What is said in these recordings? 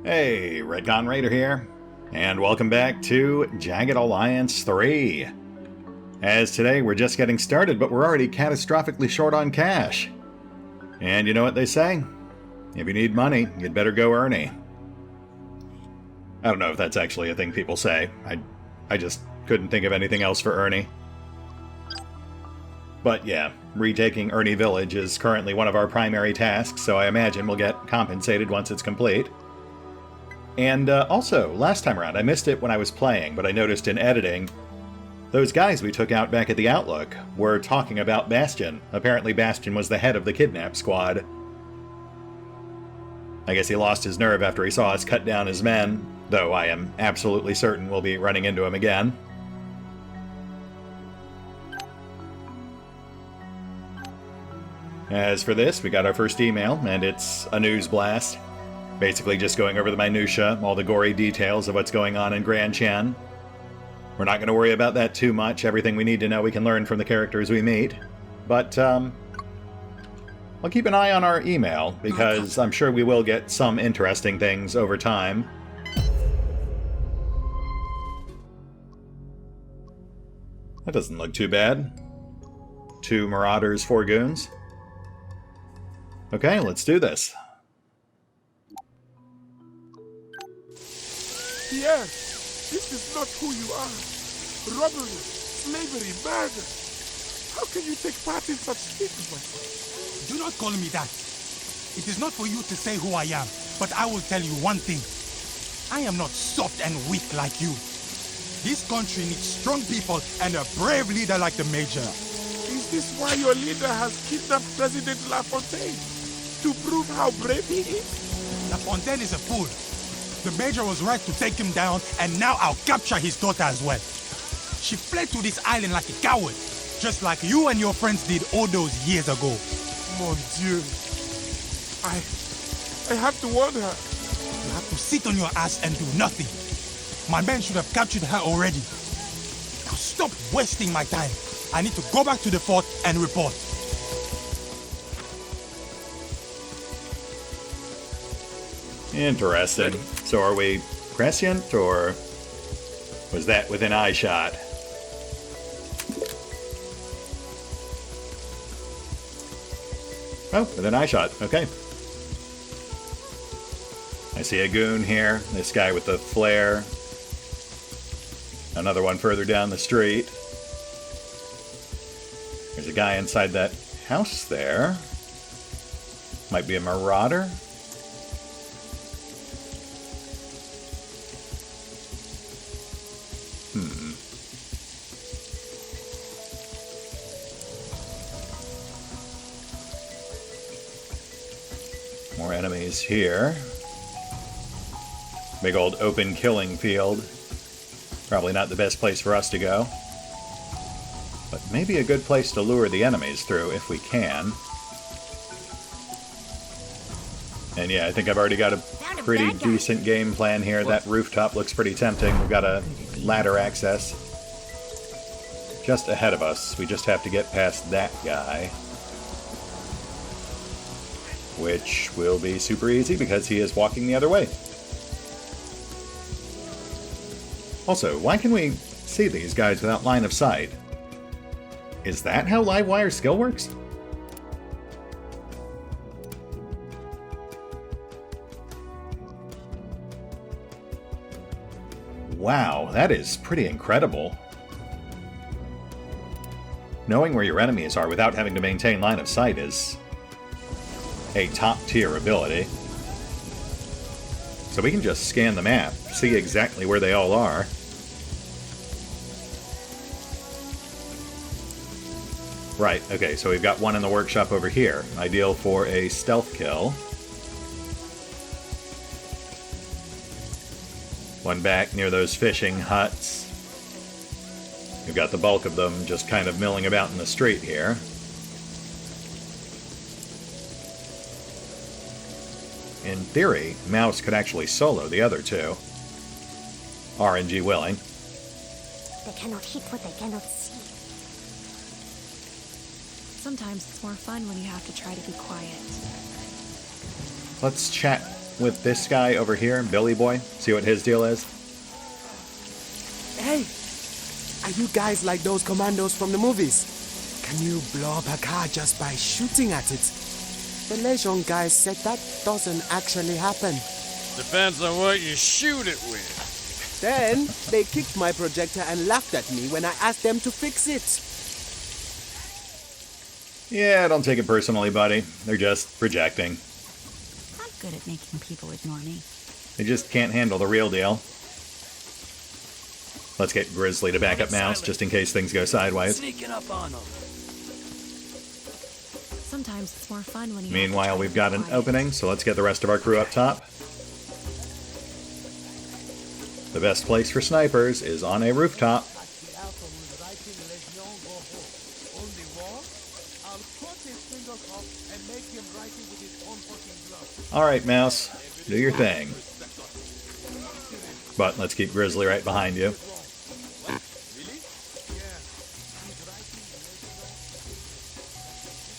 Hey, RetconRaider here, and welcome back to Jagged Alliance 3. As today we're just getting started, but we're already catastrophically short on cash. And you know what they say? If you need money, you'd better go Ernie. I don't know if that's actually a thing people say. I just couldn't think of anything else for Ernie. But yeah, retaking Ernie Village is currently one of our primary tasks, so I imagine we'll get compensated once it's complete. And also, last time around, I missed it when I was playing, but I noticed in editing, those guys we took out back at the Outlook were talking about Bastion. Apparently Bastion was the head of the kidnap squad. I guess he lost his nerve after he saw us cut down his men, though I am absolutely certain we'll be running into him again. As for this, we got our first email, and it's a news blast. Basically just going over the minutia, all the gory details of what's going on in Grand Chen. We're not going to worry about that too much. Everything we need to know we can learn from the characters we meet. But, I'll keep an eye on our email, because I'm sure we will get some interesting things over time. That doesn't look too bad. 2 Marauders, 4 Goons. Okay, let's do this. Pierre, this is not who you are. Robbery, slavery, murder. How can you take part in such things, my friend? Do not call me that. It is not for you to say who I am, but I will tell you one thing. I am not soft and weak like you. This country needs strong people and a brave leader like the Major. Is this why your leader has kidnapped President LaFontaine? To prove how brave he is? LaFontaine is a fool. The Major was right to take him down, and now I'll capture his daughter as well. She fled to this island like a coward, just like you and your friends did all those years ago. Mon Dieu. I have to warn her. You have to sit on your ass and do nothing. My men should have captured her already. Now stop wasting my time. I need to go back to the fort and report. Interesting. So are we prescient, or was that within eyeshot? Oh, within eyeshot. Okay. I see a goon here. This guy with the flare. Another one further down the street. There's a guy inside that house there. Might be a marauder. More enemies here. Big old open killing field. Probably not the best place for us to go. But maybe a good place to lure the enemies through if we can. And yeah, I think I've already got a pretty decent game plan here. That rooftop looks pretty tempting. We've got a ladder access just ahead of us. We just have to get past that guy, which will be super easy because he is walking the other way. Also, why can we see these guys without line of sight? Is that how Livewire skill works? Wow, that is pretty incredible. Knowing where your enemies are without having to maintain line of sight is a top-tier ability. So we can just scan the map, see exactly where they all are. Right, okay, so we've got one in the workshop over here. Ideal for a stealth kill. One back near those fishing huts. We've got the bulk of them just kind of milling about in the street here. In theory, Mouse could actually solo the other two. RNG willing. They cannot hit what they cannot see. Sometimes it's more fun when you have to try to be quiet. Let's chat with this guy over here, Billy Boy? See what his deal is? Hey, are you guys like those commandos from the movies? Can you blow up a car just by shooting at it? The Legion guys said that doesn't actually happen. Depends on what you shoot it with. Then, they kicked my projector and laughed at me when I asked them to fix it. Yeah, don't take it personally, buddy. They're just projecting. I'm good at making people ignore me. They just can't handle the real deal. Let's get Grizzly to back up Mouse, just in case things go sideways. Sneaking up on them. Sometimes it's more fun when you... Meanwhile, we've got an opening, so let's get the rest of our crew up top. The best place for snipers is on a rooftop. Alright, Mouse, do your thing. But let's keep Grizzly right behind you.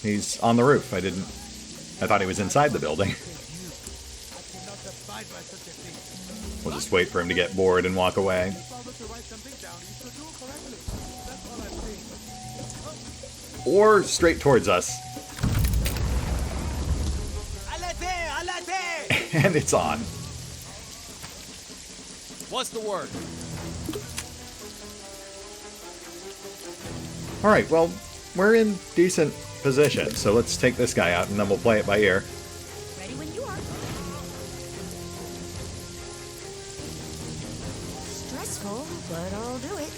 He's on the roof. I thought he was inside the building. We'll just wait for him to get bored and walk away. Or straight towards us. And it's on. What's the word? Alright, well, we're in decent position, so let's take this guy out and then we'll play it by ear. Ready when you are. Stressful, but I'll do it.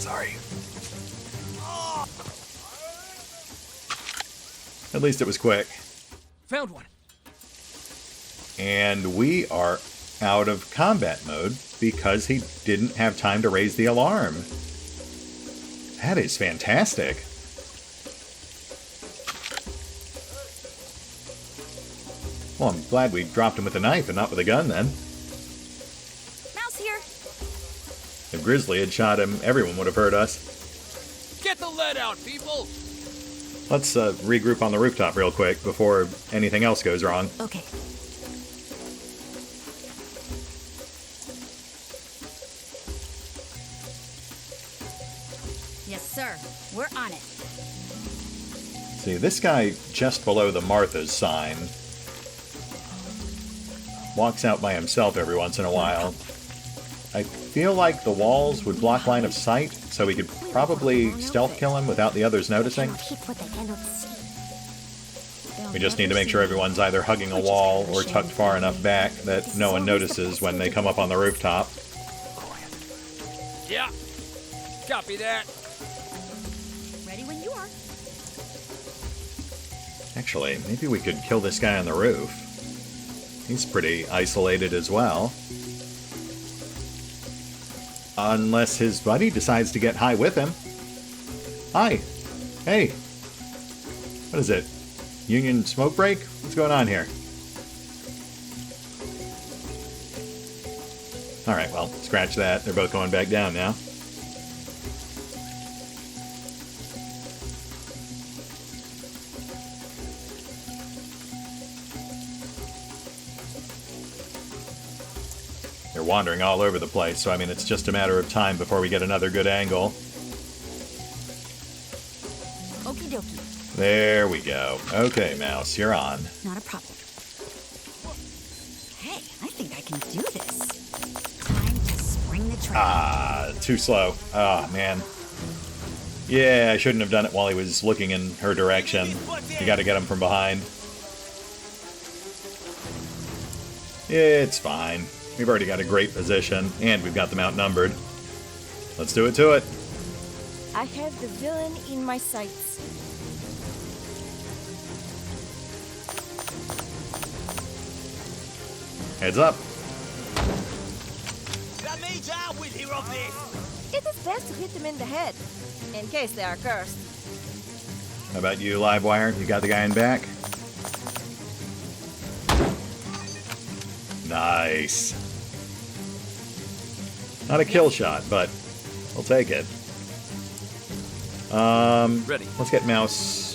Sorry. At least it was quick. Found one. And we are out of combat mode because he didn't have time to raise the alarm. That is fantastic. Well, I'm glad we dropped him with a knife and not with a gun then. Mouse here. If Grizzly had shot him, everyone would have heard us. Get the lead out, people! Let's regroup on the rooftop real quick before anything else goes wrong. Okay. Yes, sir. We're on it. See, this guy just below the Martha's sign walks out by himself every once in a while. I feel like the walls would block line of sight, so we could probably stealth kill him without the others noticing. We just need to make sure everyone's either hugging a wall or tucked far enough back that no one notices when they come up on the rooftop. Yeah. Copy that. Ready when you are. Actually, maybe we could kill this guy on the roof. He's pretty isolated as well. Unless his buddy decides to get high with him. Hi. Hey. What is it? Union smoke break? What's going on here? Alright, well, scratch that. They're both going back down now. They're wandering all over the place, so I mean, it's just a matter of time before we get another good angle. Okie dokie. There we go. Okay, Mouse, you're on. Not a problem. Hey, I think I can do this. Time to spring the train. Ah, too slow. Oh, man. Yeah, I shouldn't have done it while he was looking in her direction. You gotta get him from behind. It's fine. We've already got a great position, and we've got them outnumbered. Let's do it to it. I have the villain in my sights. Heads up. It is best to hit them in the head, in case they are cursed. How about you, Livewire? You got the guy in back? Nice. Not a kill shot, but we'll take it. Ready. Let's get Mouse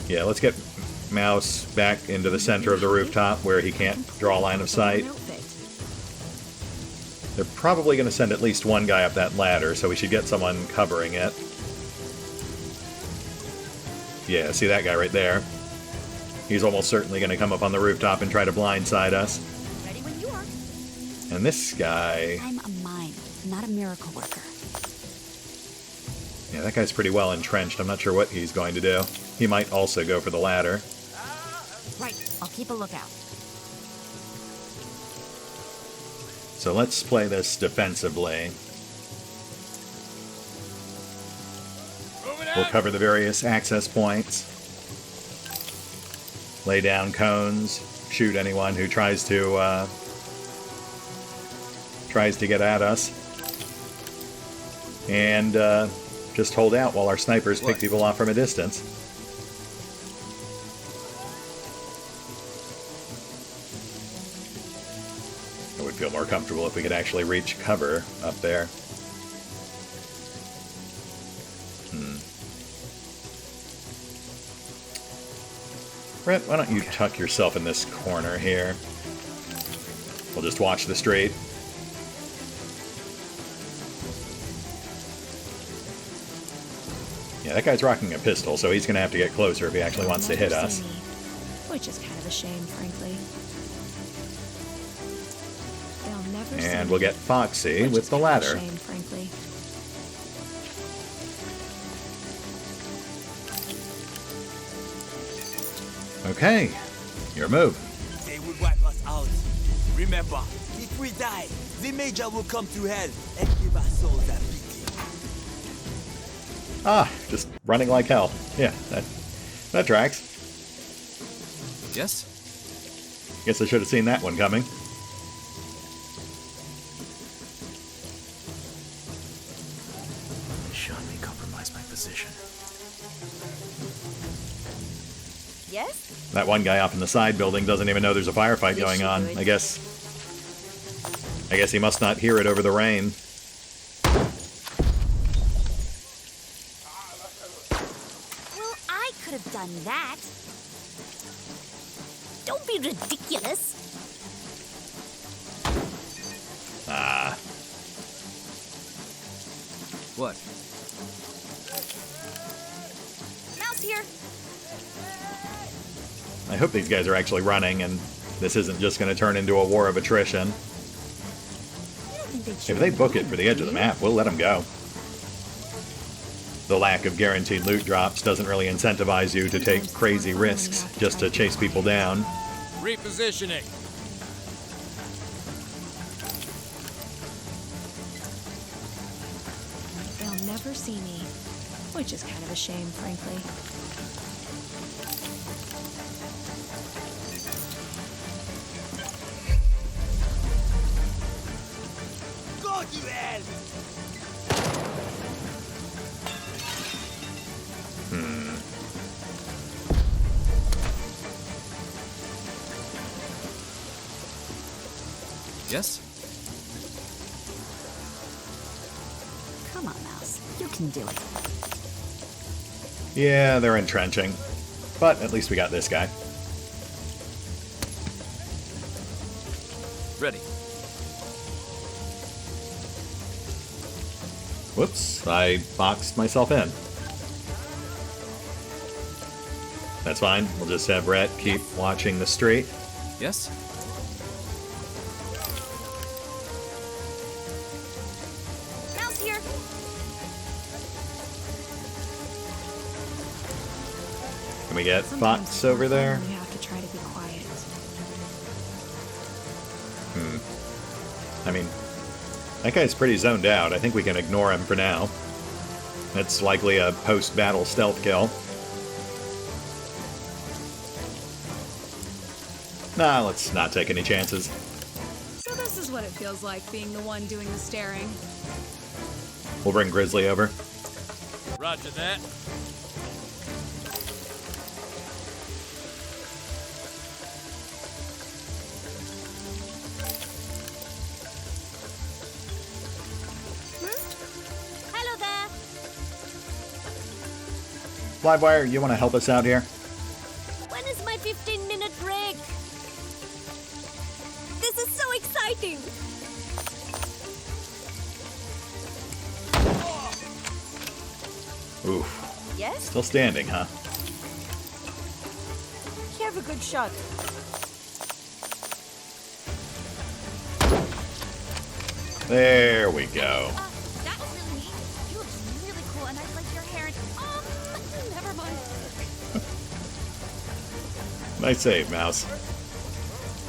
Yeah, let's get Mouse back into the center of the rooftop where he can't draw a line of sight. They're probably going to send at least one guy up that ladder, so we should get someone covering it. Yeah, see that guy right there? He's almost certainly going to come up on the rooftop and try to blindside us. Ready when you are. And this guy... I'm a mime, not a miracle worker. Yeah, that guy's pretty well entrenched. I'm not sure what he's going to do. He might also go for the ladder. Right, I'll keep a lookout. So let's play this defensively. We'll cover the various access points. Lay down cones. Shoot anyone who tries to get at us. And just hold out while our snipers pick people off from a distance. I would feel more comfortable if we could actually reach cover up there. Brett, why don't you tuck yourself in this corner here? We'll just watch the street. Yeah, that guy's rocking a pistol, so he's going to have to get closer if he actually wants to hit us. Which is kind of a shame, frankly. They'll never And see we'll me, get Foxy which with is the kind of a ladder. shame, frankly. Okay, your move. They will wipe us out. Remember, if we die, the Major will come to hell and give our souls a beating. Ah, just running like hell. Yeah, that tracks. Yes? Guess I should have seen that one coming. Shot me compromise my position. Yes? That one guy off in the side building doesn't even know there's a firefight Yes, going you on. would. I guess he must not hear it over the rain. Well, I could have done that. Don't be ridiculous. Ah, What? Mouse here. I hope these guys are actually running and this isn't just going to turn into a war of attrition. If they book it for the edge of the map, we'll let them go. The lack of guaranteed loot drops doesn't really incentivize you to take crazy risks just to chase people down. Repositioning. They'll never see me. Which is kind of a shame, frankly. Go to hell! Yes? Come on, Mouse. You can do it. Yeah, they're entrenching. But at least we got this guy. Ready. Whoops, I boxed myself in. That's fine. We'll just have Rhett keep watching the street. Yes? Mouse here. Can we get Sometimes Fox over there? You have to try to be quiet. I mean, that guy's pretty zoned out. I think we can ignore him for now. It's likely a post-battle stealth kill. Nah, let's not take any chances. So this is what it feels like being the one doing the staring. We'll bring Grizzly over. Roger that. Hello there. Livewire, you want to help us out here? Oof. Yes? Still standing, huh? Have a good shot. There we go. That was really neat. You look really cool, and I like your hair. And never mind. Nice save, Mouse.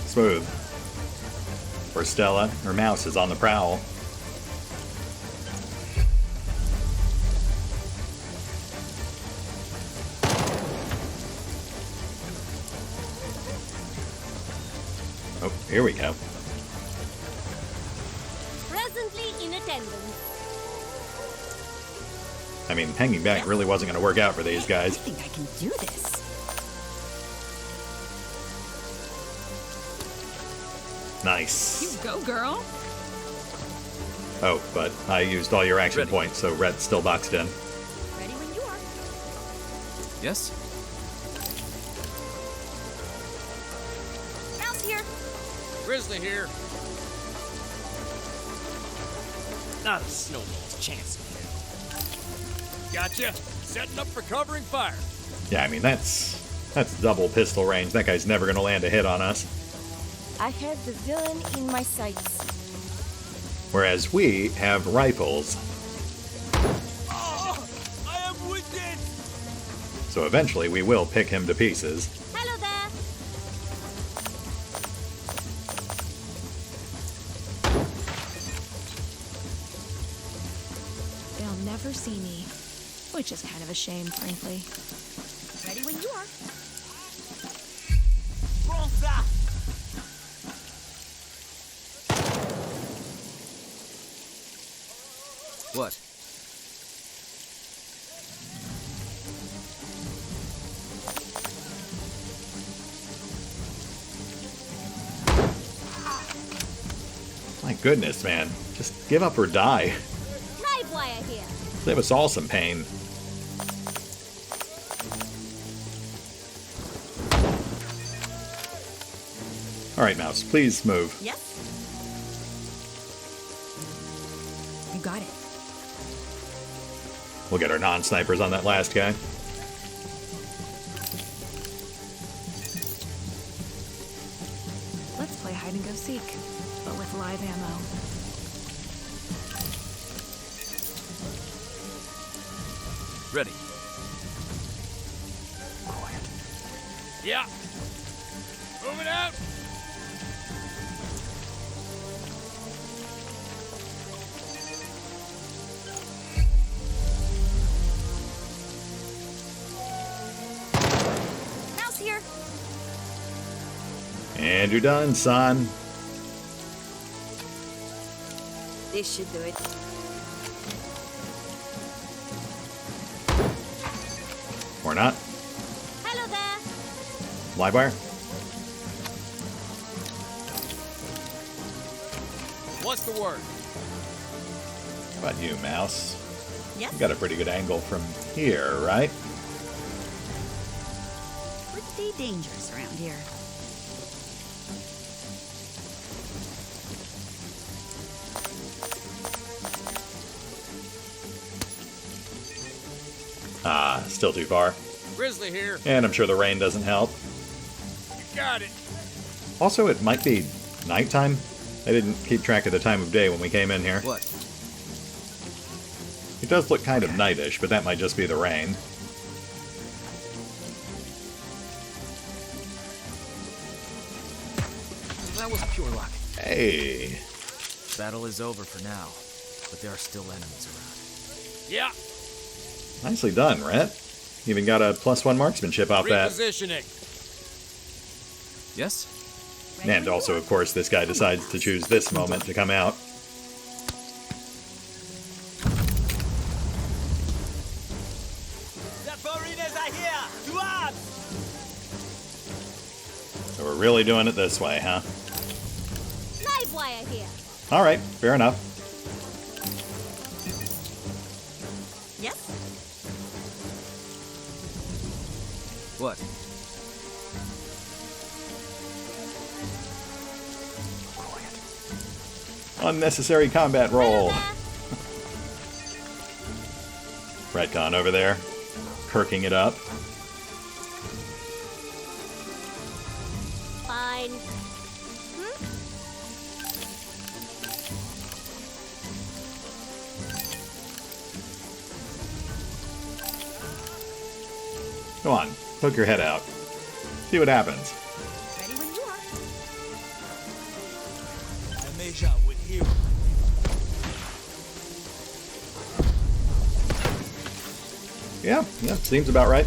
Smooth. For Stella, her mouse is on the prowl. Oh, here we go. Presently in attendance. I mean, hanging back really wasn't going to work out for these I guys. think I can do this. Nice. You go, girl. Oh, but I used all your action Ready. points, so Red's still boxed in. Ready when you are. Yes? Mouse here. Grizzly here. Not a snowball's chance. Gotcha. Setting up for covering fire. Yeah, I mean, that's double pistol range. That guy's never going to land a hit on us. I have the villain in my sights. Whereas we have rifles, Oh, I am wounded! so eventually we will pick him to pieces. Hello there. They'll never see me, which is kind of a shame, frankly. Ready when you are. Prends ça! What? My goodness, man. Just give up or die. Live wire here. Save us all some pain. Alright, Mouse, please move. Yes. You got it. We'll get our non-snipers on that last guy. Let's play hide and go seek, but with live ammo. Ready. Yeah. Moving out. Mouse here. And you're done, son. This should do it. Or not. Hello there. Live wire. What's the word? How about you, Mouse? Yes. You got a pretty good angle from here, right? Pretty dangerous around here. Ah, still too far. Grizzly here. And I'm sure the rain doesn't help. You got it. Also, it might be nighttime. I didn't keep track of the time of day when we came in here. What? It does look kind of nightish, but that might just be the rain. That was pure luck. Hey. Battle is over for now, but there are still enemies around. Yeah. Nicely done, Rhett. Even got a +1 marksmanship off that. Repositioning. Yes? And also, of course, this guy decides to choose this moment to come out. The foreigners are here! To us! So we're really doing it this way, huh? Live wire here. Alright, fair enough. Yes. What? Unnecessary combat roll. Hello Retcon over there, kirking it up. Fine. Go on, poke your head out. See what happens. Ready when you are. The Major will hear. Yeah, seems about right.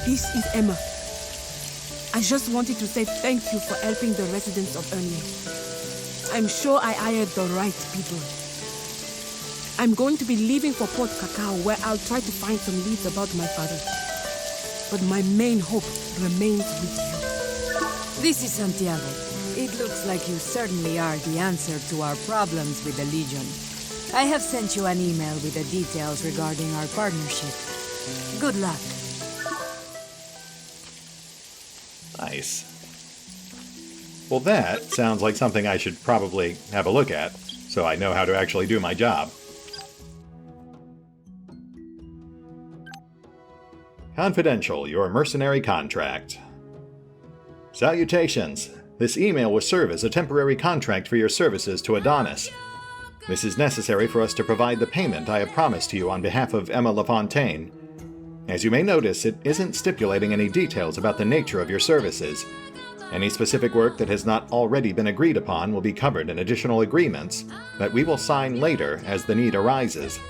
This is Emma. I just wanted to say thank you for helping the residents of Ernie. I'm sure I hired the right people. I'm going to be leaving for Port Cacao, where I'll try to find some leads about my father. But my main hope remains with you. This is Santiago. It looks like you certainly are the answer to our problems with the Legion. I have sent you an email with the details regarding our partnership. Good luck. Nice. Well, that sounds like something I should probably have a look at, so I know how to actually do my job. Confidential, your mercenary contract. Salutations. This email will serve as a temporary contract for your services to Adonis. This is necessary for us to provide the payment I have promised to you on behalf of Emma LaFontaine. As you may notice, it isn't stipulating any details about the nature of your services. Any specific work that has not already been agreed upon will be covered in additional agreements that we will sign later as the need arises.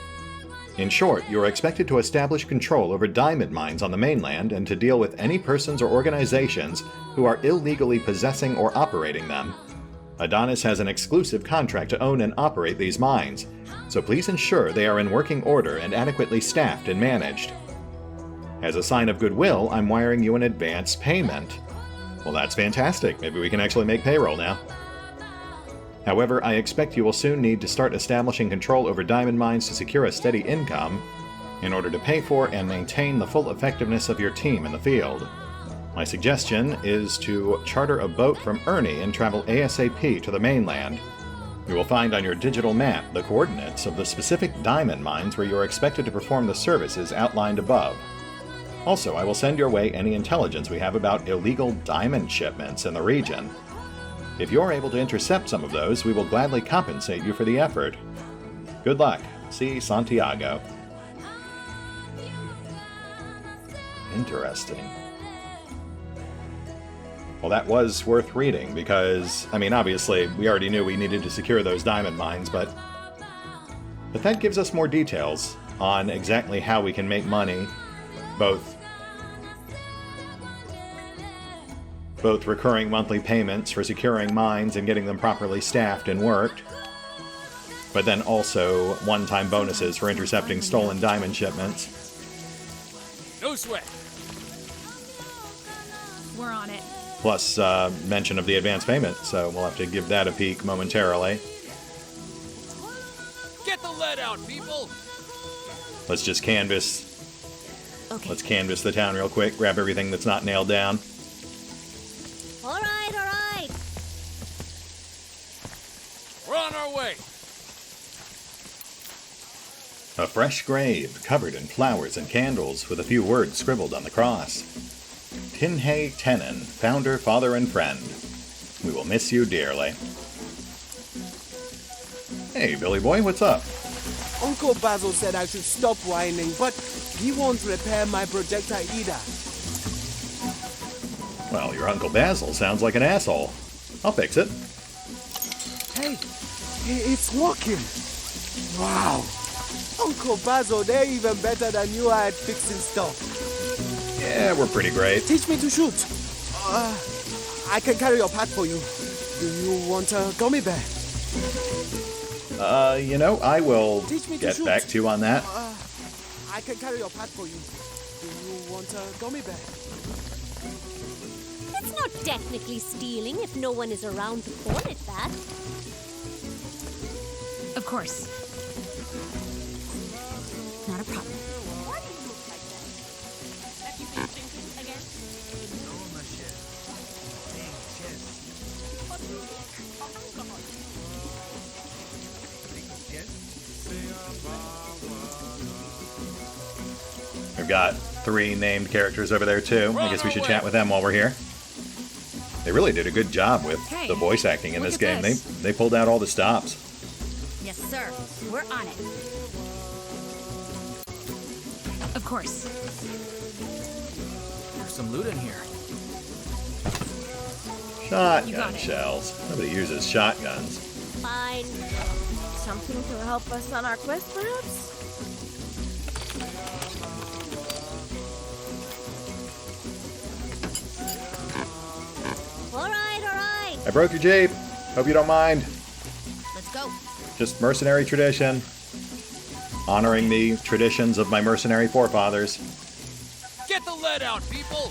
In short, you are expected to establish control over diamond mines on the mainland and to deal with any persons or organizations who are illegally possessing or operating them. Adonis has an exclusive contract to own and operate these mines, so please ensure they are in working order and adequately staffed and managed. As a sign of goodwill, I'm wiring you an advance payment. Well, that's fantastic. Maybe we can actually make payroll now. However, I expect you will soon need to start establishing control over diamond mines to secure a steady income in order to pay for and maintain the full effectiveness of your team in the field. My suggestion is to charter a boat from Ernie and travel ASAP to the mainland. You will find on your digital map the coordinates of the specific diamond mines where you are expected to perform the services outlined above. Also, I will send your way any intelligence we have about illegal diamond shipments in the region. If you're able to intercept some of those, we will gladly compensate you for the effort. Good luck. See Santiago. Interesting. Well, that was worth reading because, I mean, obviously, we already knew we needed to secure those diamond mines, but that gives us more details on exactly how we can make money, both recurring monthly payments for securing mines and getting them properly staffed and worked, but then also one-time bonuses for intercepting stolen diamond shipments. No sweat. We're on it. Plus mention of the advance payment, so we'll have to give that a peek momentarily. Get the lead out, people. Let's just canvas. Okay. Let's canvas the town real quick, grab everything that's not nailed down. All right. We're on our way. A fresh grave, covered in flowers and candles, with a few words scribbled on the cross. Tinhei Tenon, founder, father, and friend. We will miss you dearly. Hey, Billy boy, what's up? Uncle Basil said I should stop whining, but he won't repair my projector either. Well, your Uncle Basil sounds like an asshole. I'll fix it. Hey, it's working. Wow. Uncle Basil, they're even better than you are at fixing stuff. Yeah, we're pretty great. Teach me to shoot. I can carry your pack for you. Do you want a gummy bear? I will get back to you on that. I can carry your pack for you. Do you want a gummy bear? It's not technically stealing if no one is around to pawn it back. Of course. Not a problem. We've got 3 named characters over there too. I guess we should chat with them while we're here. They really did a good job with the voice acting in this game. They pulled out all the stops. Yes, sir. We're on it. Of course. There's some loot in here. Shotgun shells. Nobody uses shotguns. Fine. Something to help us on our quest, perhaps? All right. I broke your Jeep. Hope you don't mind. Let's go. Just mercenary tradition. Honoring the traditions of my mercenary forefathers. Get the lead out, people!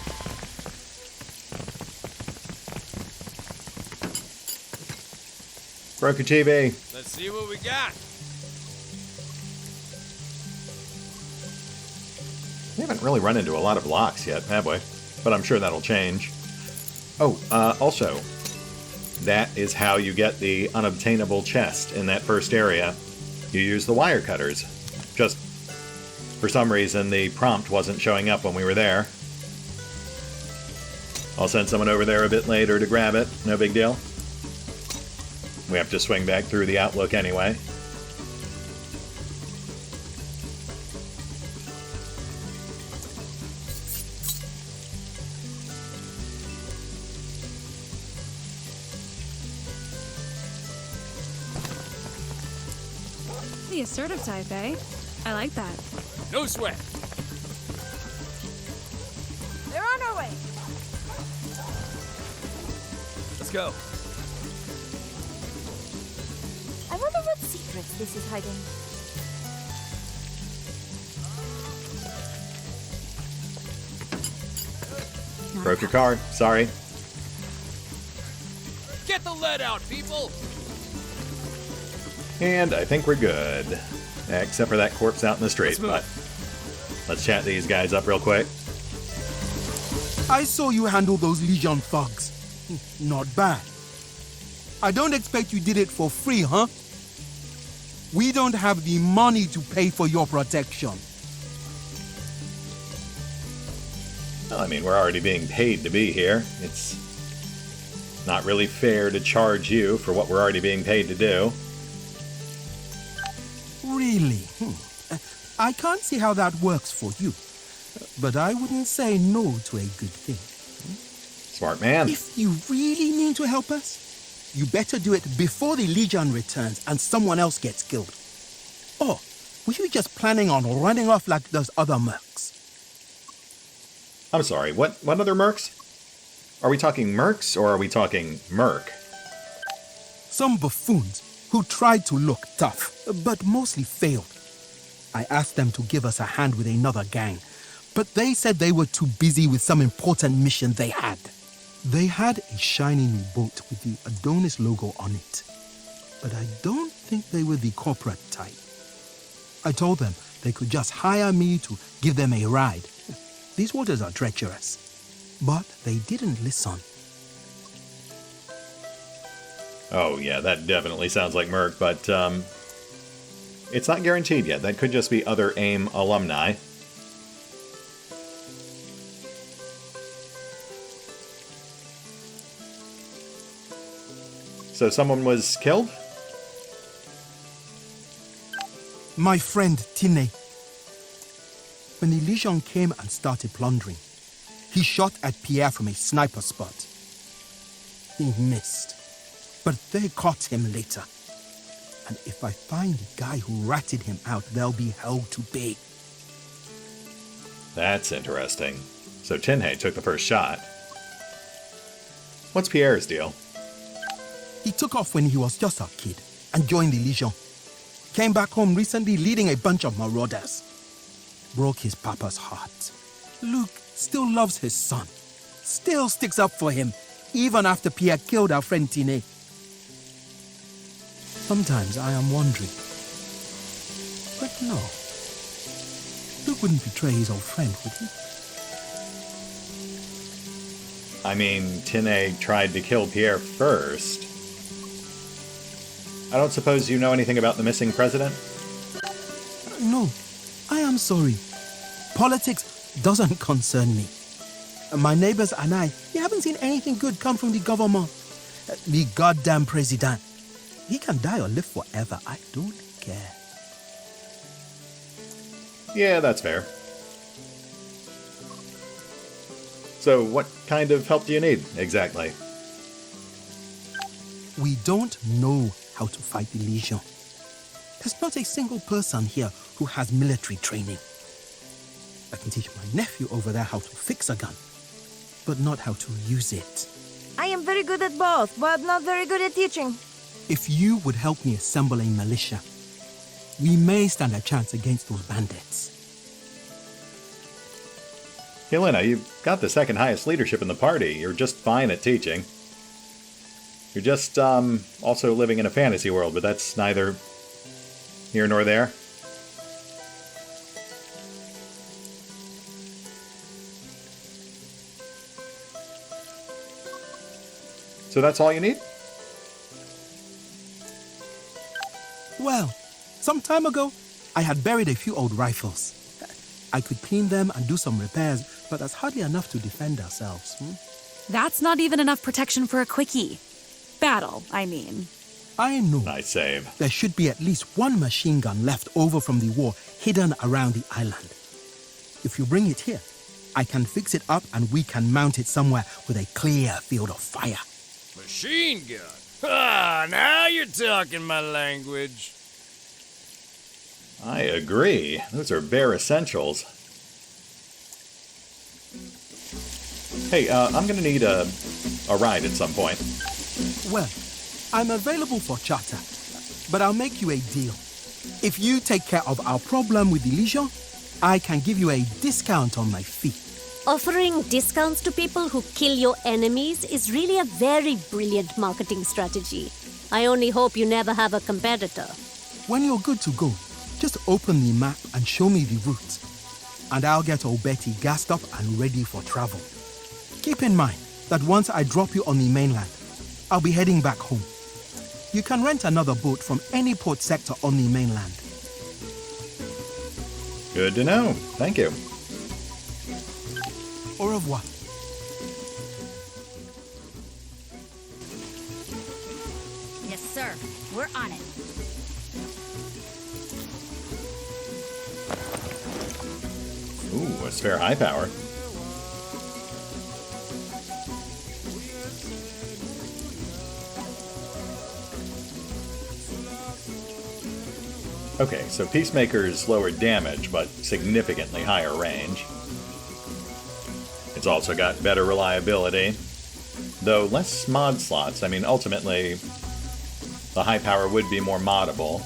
Broke your TV. Let's see what we got. We haven't really run into a lot of locks yet, have we? But I'm sure that'll change. Oh, also, that is how you get the unobtainable chest in that first area. You use the wire cutters. Just, for some reason, the prompt wasn't showing up when we were there. I'll send someone over there a bit later to grab it. No big deal. We have to swing back through the Outlook anyway. The assertive type, eh? I like that. No sweat. They're on our way. Let's go. I wonder what secrets this is hiding. Broke your car. Sorry. Get the lead out, people! And I think we're good. Except for that corpse out in the street. But let's chat these guys up real quick. I saw you handle those Legion thugs. Not bad. I don't expect you did it for free, huh? We don't have the money to pay for your protection. Well, I mean, we're already being paid to be here. It's not really fair to charge you for what we're already being paid to do. Really? I can't see how that works for you. But I wouldn't say no to a good thing. Smart man. If you really mean to help us, you better do it before the Legion returns and someone else gets killed. Or were you just planning on running off like those other mercs? I'm sorry, what other mercs? Are we talking mercs or are we talking merc? Some buffoons who tried to look tough, but mostly failed. I asked them to give us a hand with another gang, but they said they were too busy with some important mission they had. They had a shiny new boat with the Adonis logo on it, but I don't think they were the corporate type. I told them they could just hire me to give them a ride. These waters are treacherous, but they didn't listen. Oh yeah, that definitely sounds like merc, but it's not guaranteed yet. That could just be other AIM alumni. So someone was killed? My friend Tine. When the Legion came and started plundering, he shot at Pierre from a sniper spot. He missed, but they caught him later. And if I find the guy who ratted him out, they'll be held to pay. That's interesting. So Tinhei took the first shot. What's Pierre's deal? He took off when he was just a kid and joined the Legion. Came back home recently leading a bunch of marauders. Broke his papa's heart. Luke still loves his son. Still sticks up for him, even after Pierre killed our friend Tine. Sometimes I am wondering. But no. Luke wouldn't betray his old friend, would he? I mean, Tinhei tried to kill Pierre first. I don't suppose you know anything about the missing president? No, I am sorry. Politics doesn't concern me. My neighbors and I, we haven't seen anything good come from the government. The goddamn president. He can die or live forever. I don't care. Yeah, that's fair. So, what kind of help do you need, exactly? We don't know how to fight the Legion. There's not a single person here who has military training. I can teach my nephew over there how to fix a gun, but not how to use it. I am very good at both, but not very good at teaching. If you would help me assemble a militia, we may stand a chance against those bandits. Helena, you've got the second highest leadership in the party. You're just fine at teaching. You're just, also living in a fantasy world, but that's neither here nor there. So that's all you need? Well, some time ago, I had buried a few old rifles. I could clean them and do some repairs, but that's hardly enough to defend ourselves. That's not even enough protection for a quickie. Battle, I mean. I know. Nice save. There should be at least one machine gun left over from the war hidden around the island. If you bring it here, I can fix it up and we can mount it somewhere with a clear field of fire. Machine gun? Ah, now you're talking my language. I agree. Those are bare essentials. Hey, I'm gonna need a ride at some point. Well, I'm available for charter, but I'll make you a deal. If you take care of our problem with the Legion, I can give you a discount on my fee. Offering discounts to people who kill your enemies is really a very brilliant marketing strategy. I only hope you never have a competitor. When you're good to go, just open the map and show me the route. And I'll get old Betty gassed up and ready for travel. Keep in mind that once I drop you on the mainland, I'll be heading back home. You can rent another boat from any port sector on the mainland. Good to know. Thank you. Au revoir. Yes, sir. We're on it. Ooh, a spare high power. Okay, so Peacemaker's lower damage, but significantly higher range. It's also got better reliability, though less mod slots. I mean, ultimately, the high power would be more moddable.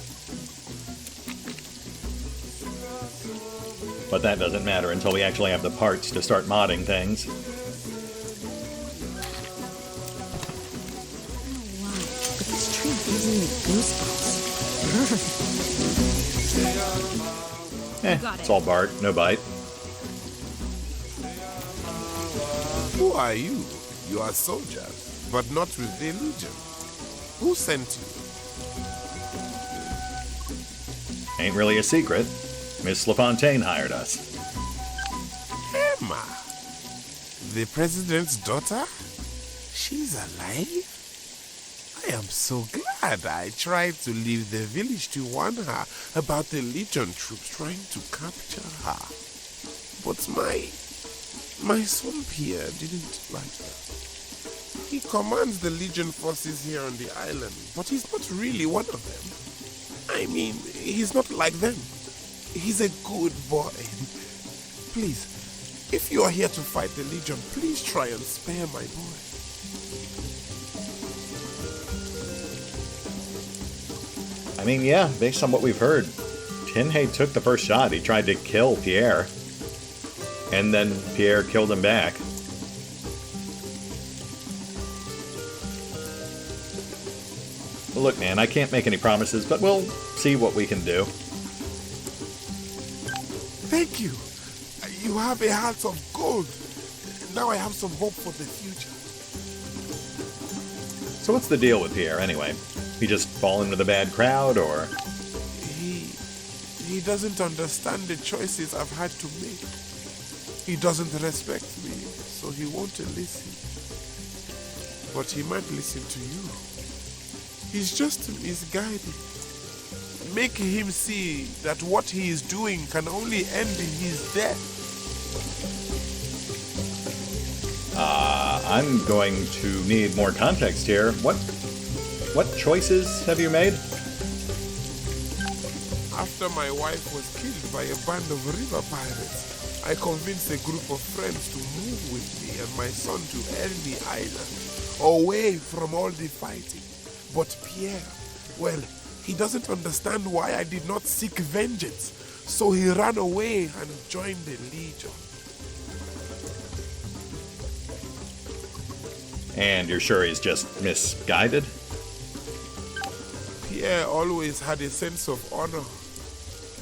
But that doesn't matter until we actually have the parts to start modding things. Oh, wow. But this tree gives me goosebumps. It's all bark, no bite. Who are you? You are soldiers, but not with the Legion. Who sent you? Ain't really a secret. Miss LaFontaine hired us. Emma, the president's daughter? She's alive? I am so glad I tried to leave the village to warn her about the Legion troops trying to capture her. But my son Pierre didn't like that. He commands the Legion forces here on the island, but he's not really one of them. I mean, he's not like them. He's a good boy. Please, if you are here to fight the Legion, please try and spare my boy. I mean, yeah, based on what we've heard, Tinhay took the first shot. He tried to kill Pierre. And then Pierre killed him back. Well, look, man, I can't make any promises, but we'll see what we can do. Thank you. You have a heart of gold. Now I have some hope for the future. So what's the deal with Pierre, anyway? He just fall in with a bad crowd, or...? He doesn't understand the choices I've had to make. He doesn't respect me, so he won't listen. But he might listen to you. He's just misguided. Make him see that what he is doing can only end in his death. I'm going to need more context here. What choices have you made? After my wife was killed by a band of river pirates, I convinced a group of friends to move with me and my son to Ernie Island, away from all the fighting. But Pierre, well, he doesn't understand why I did not seek vengeance, so he ran away and joined the Legion. And you're sure he's just misguided? Pierre always had a sense of honor,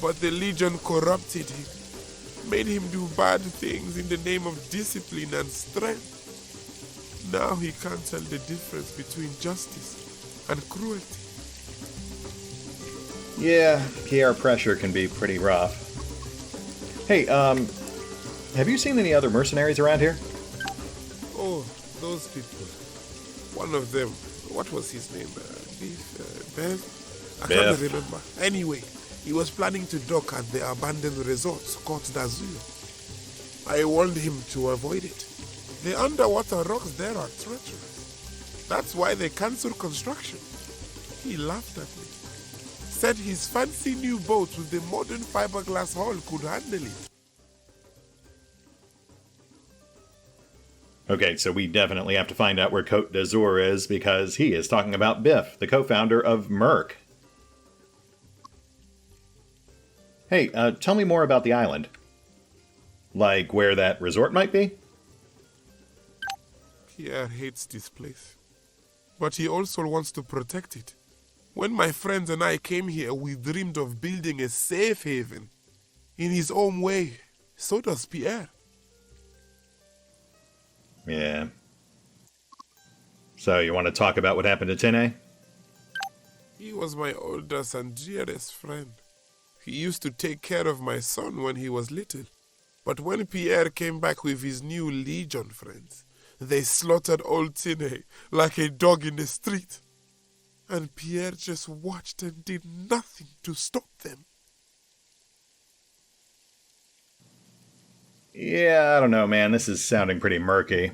but the Legion corrupted him, made him do bad things in the name of discipline and strength. Now he can't tell the difference between justice and cruelty. Yeah, PR pressure can be pretty rough. Hey, have you seen any other mercenaries around here? Oh, those people. One of them, what was his name? Bev? I can't remember. Anyway, he was planning to dock at the abandoned resort, Côte d'Azur. I warned him to avoid it. The underwater rocks there are treacherous. That's why they cancelled construction. He laughed at me. Said his fancy new boat with the modern fiberglass hull could handle it. Okay, so we definitely have to find out where Côte d'Azur is, because he is talking about Biff, the co-founder of Merc. Hey, tell me more about the island. Like where that resort might be? Pierre hates this place, but he also wants to protect it. When my friends and I came here, we dreamed of building a safe haven. In his own way, so does Pierre. Yeah. So you want to talk about what happened to Tine? He was my oldest and dearest friend. He used to take care of my son when he was little. But when Pierre came back with his new Legion friends, they slaughtered old Tine like a dog in the street. And Pierre just watched and did nothing to stop them. Yeah, I don't know, man. This is sounding pretty murky.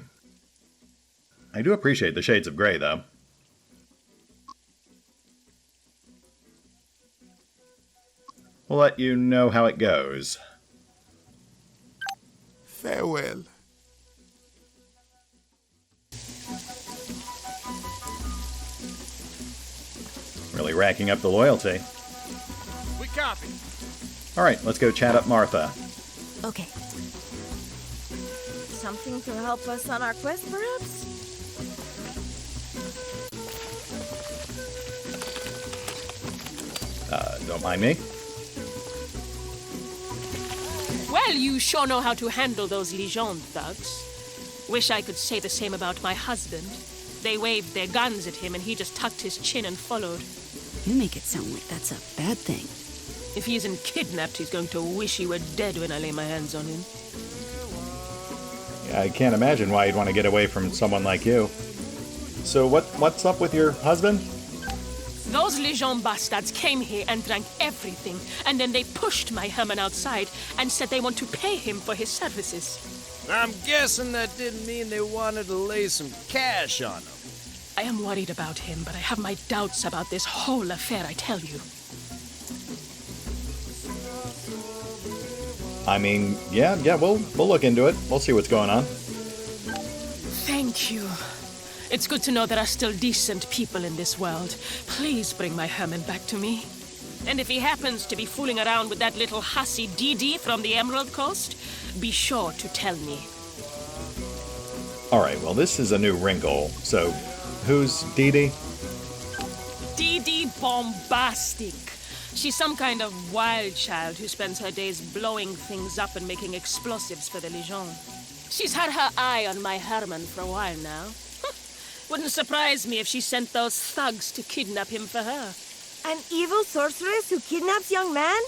I do appreciate the shades of gray, though. We'll let you know how it goes. Farewell. Really racking up the loyalty. We copy. Alright, let's go chat up Martha. Okay. Something to help us on our quest, perhaps? Don't mind me. Well, you sure know how to handle those Legion thugs. Wish I could say the same about my husband. They waved their guns at him and he just tucked his chin and followed. You make it sound like that's a bad thing. If he isn't kidnapped, he's going to wish he were dead when I lay my hands on him. I can't imagine why you'd want to get away from someone like you. So what's up with your husband? Those Legion bastards came here and drank everything, and then they pushed my Herman outside and said they want to pay him for his services. I'm guessing that didn't mean they wanted to lay some cash on him. I am worried about him, but I have my doubts about this whole affair, I tell you. I mean, yeah, we'll look into it. We'll see what's going on. Thank you. It's good to know there are still decent people in this world. Please bring my Herman back to me. And if he happens to be fooling around with that little hussy Dee from the Emerald Coast, be sure to tell me. Alright, well this is a new wrinkle. So, who's Dee Dee? Dee Bombastic. She's some kind of wild child who spends her days blowing things up and making explosives for the Legion. She's had her eye on my Herman for a while now. Wouldn't surprise me if she sent those thugs to kidnap him for her. An evil sorceress who kidnaps young men?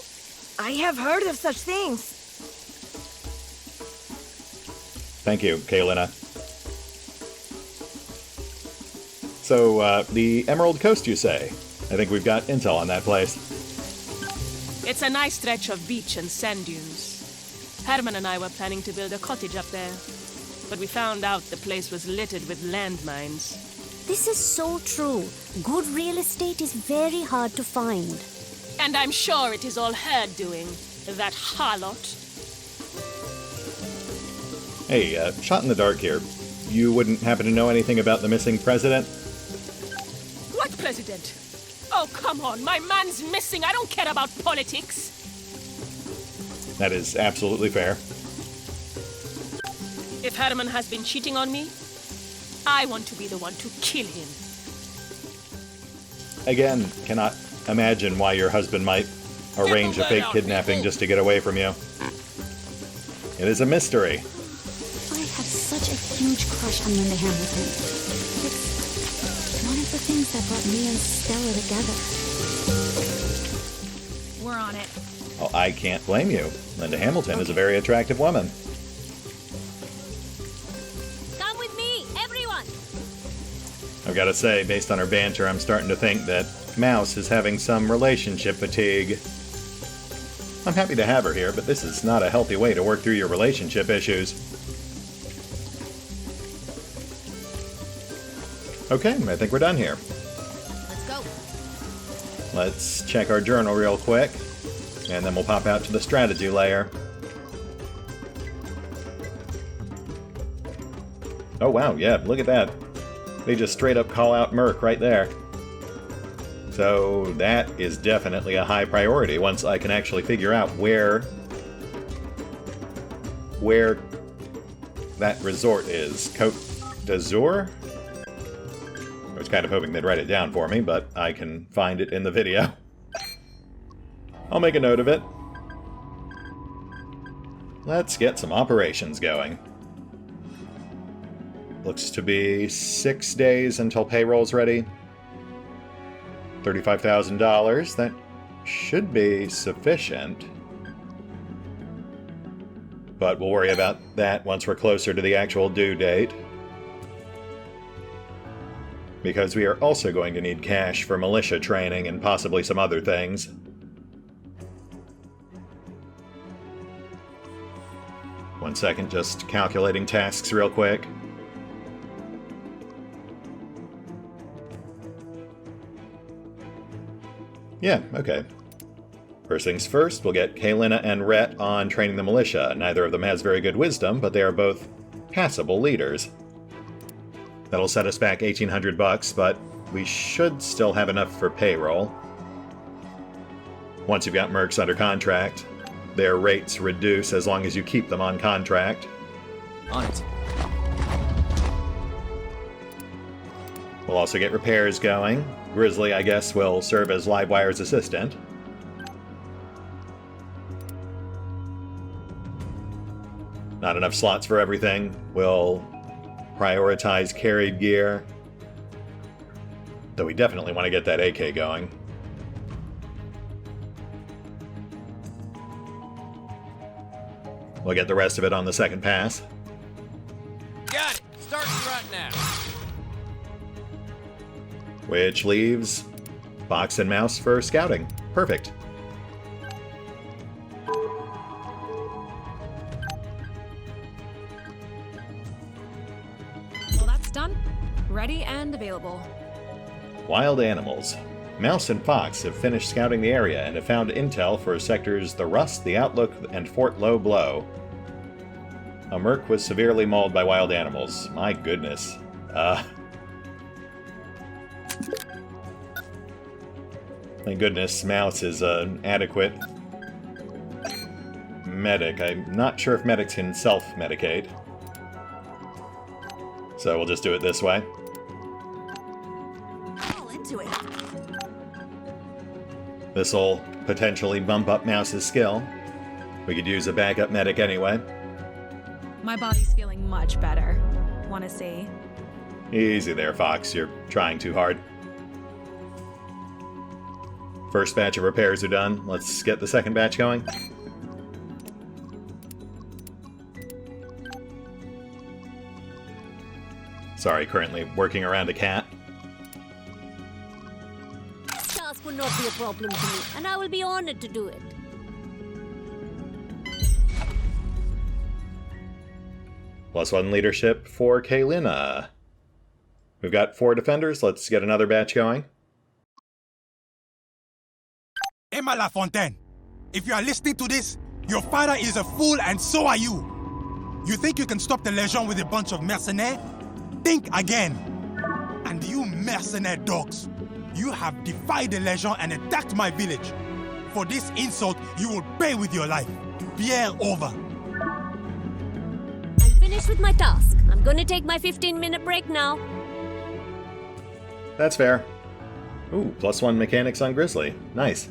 I have heard of such things. Thank you, Kaylina. So, the Emerald Coast, you say? I think we've got intel on that place. It's a nice stretch of beach and sand dunes. Herman and I were planning to build a cottage up there, but we found out the place was littered with landmines. This is so true. Good real estate is very hard to find. And I'm sure it is all her doing, that harlot. Hey, shot in the dark here. You wouldn't happen to know anything about the missing president? What president? Oh, come on. My man's missing. I don't care about politics. That is absolutely fair. If Herman has been cheating on me, I want to be the one to kill him. Again, cannot imagine why your husband might arrange a fake kidnapping just to get away from you. It is a mystery. I have such a huge crush on Linda Hamilton. It's one of the things that brought me and Stella together. We're on it. Well, I can't blame you. Linda Hamilton is a very attractive woman. Come with me, everyone! I've got to say, based on her banter, I'm starting to think that Mouse is having some relationship fatigue. I'm happy to have her here, but this is not a healthy way to work through your relationship issues. Okay, I think we're done here. Let's go. Let's check our journal real quick, and then we'll pop out to the strategy layer. Oh wow, yeah, look at that. They just straight up call out Merc right there. So that is definitely a high priority once I can actually figure out where that resort is. Côte d'Azur? I was kind of hoping they'd write it down for me, but I can find it in the video. I'll make a note of it. Let's get some operations going. Looks to be 6 days until payroll's ready. $35,000. That should be sufficient. But we'll worry about that once we're closer to the actual due date. Because we are also going to need cash for militia training and possibly some other things. One second, just calculating tasks real quick. Yeah, okay. First things first, we'll get Kaylina and Rhett on training the militia. Neither of them has very good wisdom, but they are both passable leaders. That'll set us back $1,800, but we should still have enough for payroll. Once you've got mercs under contract, their rates reduce as long as you keep them on contract. On it. We'll also get repairs going. Grizzly, I guess, will serve as Livewire's assistant. Not enough slots for everything. We'll prioritize carried gear. Though we definitely want to get that AK going. We'll get the rest of it on the second pass. Got it! Starting right now. Which leaves Fox and Mouse for scouting. Perfect. Well, that's done. Ready and available. Wild animals. Mouse and Fox have finished scouting the area and have found intel for sectors The Rust, The Outlook, and Fort Low Blow. A merc was severely mauled by wild animals. My goodness. Thank goodness Mouse is an adequate medic. I'm not sure if medics can self-medicate. So we'll just do it this way. All into it. This'll potentially bump up Mouse's skill. We could use a backup medic anyway. My body's feeling much better. Wanna see? Easy there, Fox. You're trying too hard. First batch of repairs are done. Let's get the second batch going. Sorry, currently working around a cat. This task will not be a problem to me, and I will be honored to do it. +1 leadership for Kaylina. We've got 4 defenders. Let's get another batch going. Emma Lafontaine, if you are listening to this, your father is a fool and so are you. You think you can stop the Legion with a bunch of mercenaires? Think again. And you mercenary dogs, you have defied the Legion and attacked my village. For this insult, you will pay with your life. Pierre, over. I'm finished with my task. I'm gonna take my 15-minute break now. That's fair. Ooh, +1 mechanics on Grizzly. Nice.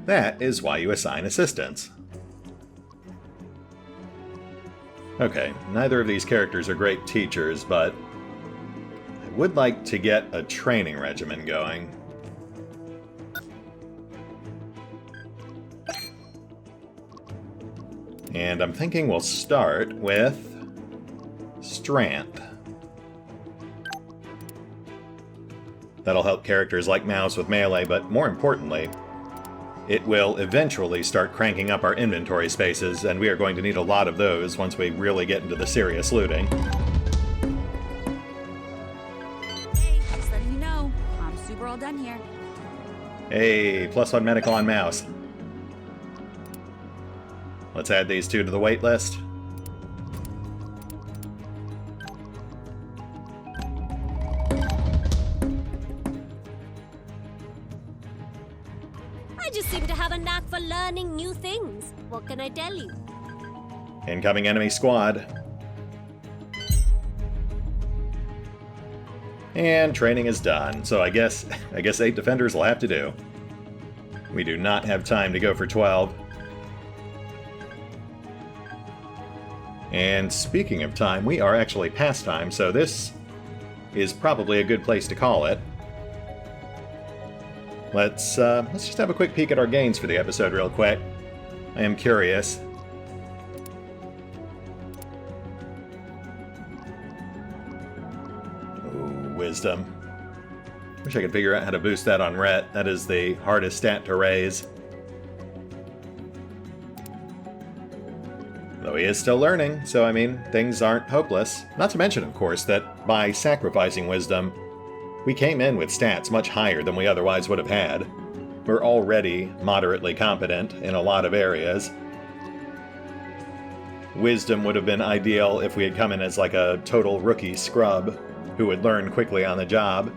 That is why you assign assistants. Okay, neither of these characters are great teachers, but I would like to get a training regimen going. And I'm thinking we'll start with Strength. That'll help characters like Mouse with melee, but more importantly, it will eventually start cranking up our inventory spaces, and we are going to need a lot of those once we really get into the serious looting. Hey, just letting you know, I'm super all done here. Hey, +1 medical on Mouse. Let's add these 2 to the wait list. I just seem to have a knack for learning new things. What can I tell you? Incoming enemy squad. And training is done, so I guess 8 defenders will have to do. We do not have time to go for 12. And speaking of time, we are actually past time, so this is probably a good place to call it. Let's just have a quick peek at our gains for the episode real quick. I am curious. Ooh, wisdom. Wish I could figure out how to boost that on Ret. That is the hardest stat to raise. Though he is still learning, so I mean, things aren't hopeless. Not to mention, of course, that by sacrificing wisdom, we came in with stats much higher than we otherwise would have had. We're already moderately competent in a lot of areas. Wisdom would have been ideal if we had come in as like a total rookie scrub who would learn quickly on the job.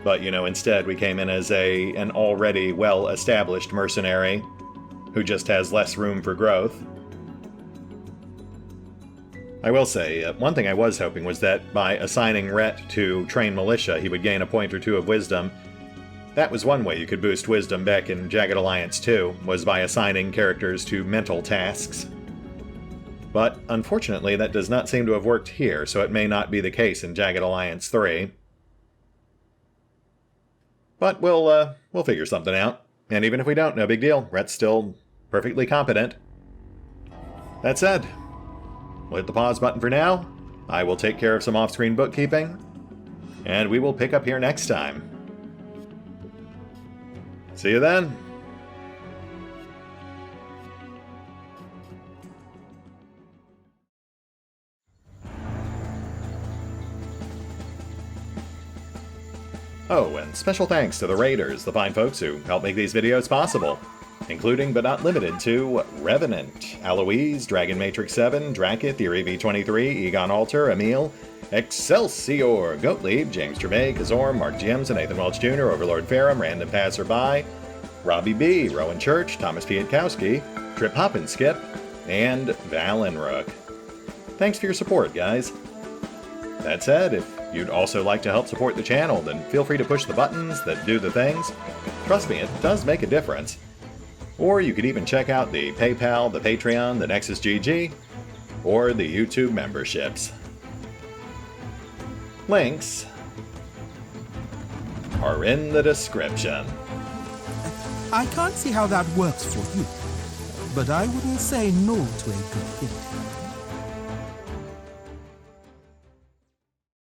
But, you know, instead we came in as an already well-established mercenary who just has less room for growth. I will say, one thing I was hoping was that by assigning Ret to train militia, he would gain a point or 2 of wisdom. That was one way you could boost wisdom back in Jagged Alliance 2, was by assigning characters to mental tasks. But unfortunately, that does not seem to have worked here, so it may not be the case in Jagged Alliance 3. But we'll figure something out. And even if we don't, no big deal. Ret's still perfectly competent. That said, we'll hit the pause button for now. I will take care of some off-screen bookkeeping. And we will pick up here next time. See you then. Oh, and special thanks to the Raiders, the fine folks who help make these videos possible, including but not limited to Revenant, Alois, Dragon Matrix 7, Drakiith, V23, EgonAlter, Emile, Exsellsior, Gottlieb, James Trimmier, Kazorm, Mark Giemza, Nathan Welch Jr., OverlordPherom, RandomPassrby, RobbyB, Rowan Church, Tomasz Piątkowski, Triphoppenskip, and Valinrook. Thanks for your support, guys. That said, if you'd also like to help support the channel, then feel free to push the buttons that do the things. Trust me, it does make a difference. Or you could even check out the PayPal, the Patreon, the Nexus GG, or the YouTube memberships. Links are in the description. I can't see how that works for you, but I wouldn't say no to a good thing.